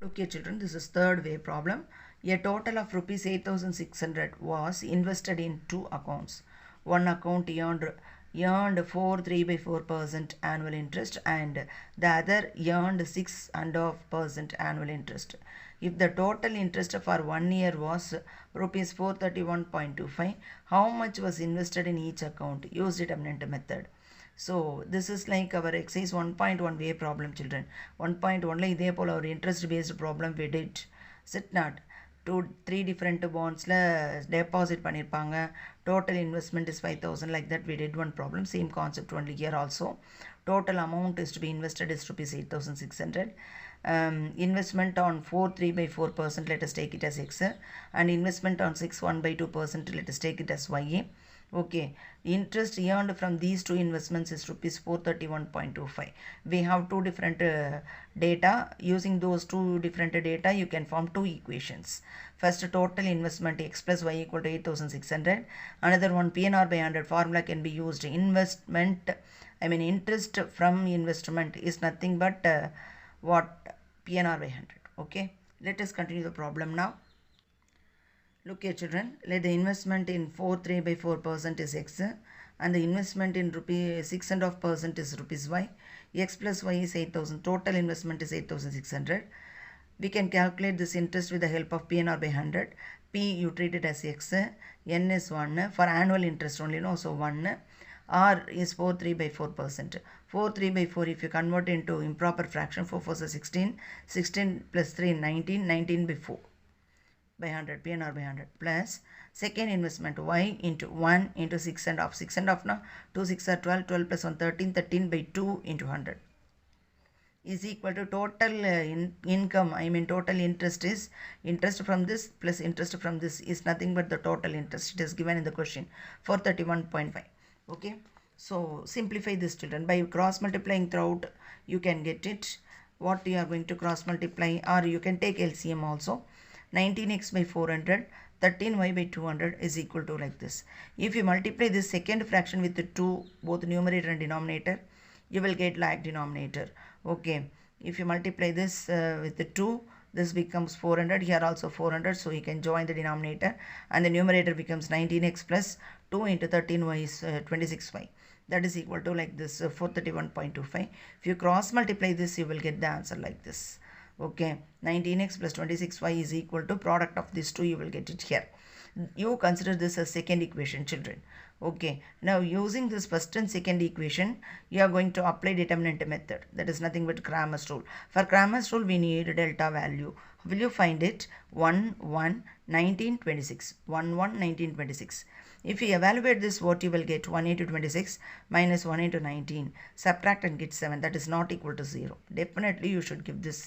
Okay children, this is third way problem. A total of rupees 8,600 was invested in two accounts. One account earned 4.3/4% annual interest and the other earned 6.5% annual interest. If the total interest for 1 year was rupees 431.25, how much was invested in each account? Use determinant method. So this is like our exercise 1.1 way problem children. 1.1 la இதே போல ஒரு interest based problem we did. Sit not. Three different bonds la deposit பண்ணிருப்பாங்க. Total investment is 5,000 like that we did one problem. Same concept only here also. Total amount is to be invested is rupees 8,600. Investment on 4.3/4%, let us take it as X, and investment on 6.1/2%, let us take it as Y. Okay, interest earned from these two investments is rupees 431.25. We have two different data. Using those two different data, you can form two equations. First, total investment X plus Y equal to 8,600. Another one, PNR by 100 formula can be used. Interest from investment is nothing but PNR by 100. Okay, let us continue the problem now. Look here children, let the investment in 4.3/4% is X and the investment in 6.5% is rupees Y. X plus Y is 8,000. Total investment is 8,600. We can calculate this interest with the help of PNR by 100. P you treat it as X, N is 1 for annual interest only, no, so 1. R is 4.3/4%. 4.3/4 if you convert into improper fraction, 4 4 is 16, 16 plus 3 19, 19/4 by 100, PNR by 100 plus second investment Y into 1 into 6.5, 6.5 now 2 6 are 12, 12 plus 1 13, 13/2 into 100 is equal to total income. Total interest is interest from this plus interest from this is nothing but the total interest. It is given in the question 431.5. Okay, so simplify this children by cross multiplying throughout. You can get it what you are going to cross multiply, or you can take LCM also. 19x by 400, 13y by 200 is equal to like this. If you multiply this second fraction with the 2, both numerator and denominator, you will get like denominator. Okay, if you multiply this with the 2, this becomes 400, here also 400, so you can join the denominator and the numerator becomes 19x plus 2 into 13y is 26y. That is equal to like this 431.25. If you cross multiply this, you will get the answer like this. Okay, 19x plus 26y is equal to product of these two, you will get it here. You consider this as second equation children. Okay, now using this first and second equation, you are going to apply determinant method. That is nothing but Cramer's rule. For Cramer's rule, we need delta value. Will you find it? 1 1 19 26. 1 1 19 26. If you evaluate this, what you will get? 1 into 26 minus 1 into 19. Subtract and get 7. That is not equal to 0. Definitely you should give this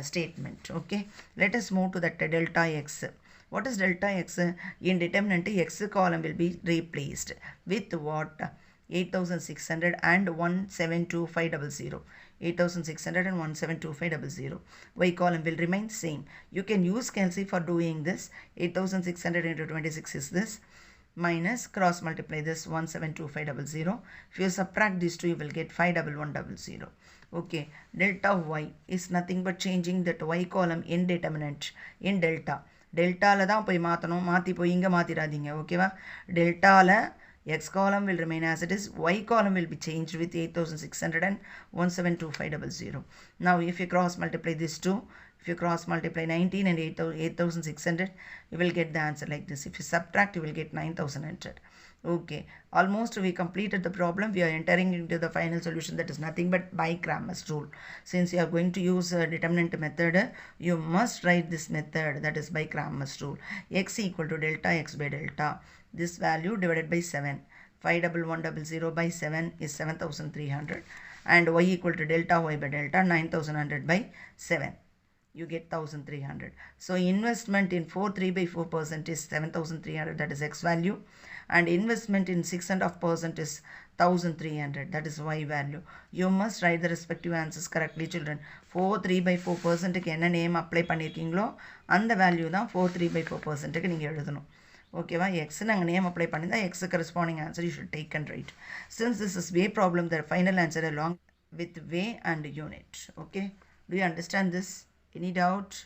statement. Okay, let us move to that delta x. What is delta x? In determinant, x column will be replaced with what? 8,600 and 1,72500. 8,600 and 1,72500. Y column will remain same. You can use calci for doing this. 8,600 into 26 is this, minus cross multiply this 1,72500. If you subtract these two, you will get 5,1100. Okay, delta y is nothing but changing that y column in determinant in delta. Delta la தான் போய் மாத்தணும், மாத்தி போய் இங்க மாத்திராதீங்க. ஓகேவா? delta la x column will remain as it is, y column will be changed with 8,600 and 1,72500. Now if you cross multiply these two, if you cross multiply 19 and 8,600, you will get the answer like this. If you subtract, you will get 9,100. Okay, almost we completed the problem. We are entering into the final solution, that is nothing but by Cramer's rule. Since you are going to use a determinant method, you must write this method, that is by Cramer's rule. X equal to delta x by delta. This value divided by 7. 5,1100 by 7 is 7,300. And y equal to delta y by delta, 9,100 by 7. You get 1,300. So investment in 4.3/4% is 7,300, that is x value, and investment in 6.5% is 1,300, that is y value. You must write the respective answers correctly children. 4.3/4% க்கு என்ன name apply பண்ணிருக்கீங்களோ அந்த value தான் 4.3/4% க்கு நீங்க எழுதணும். Okay, x நாங்க name apply பண்ணிருந்தா x corresponding answer you should take and write. Since this is way problem, the final answer along with way and unit. Okay, do you understand this? Any doubt?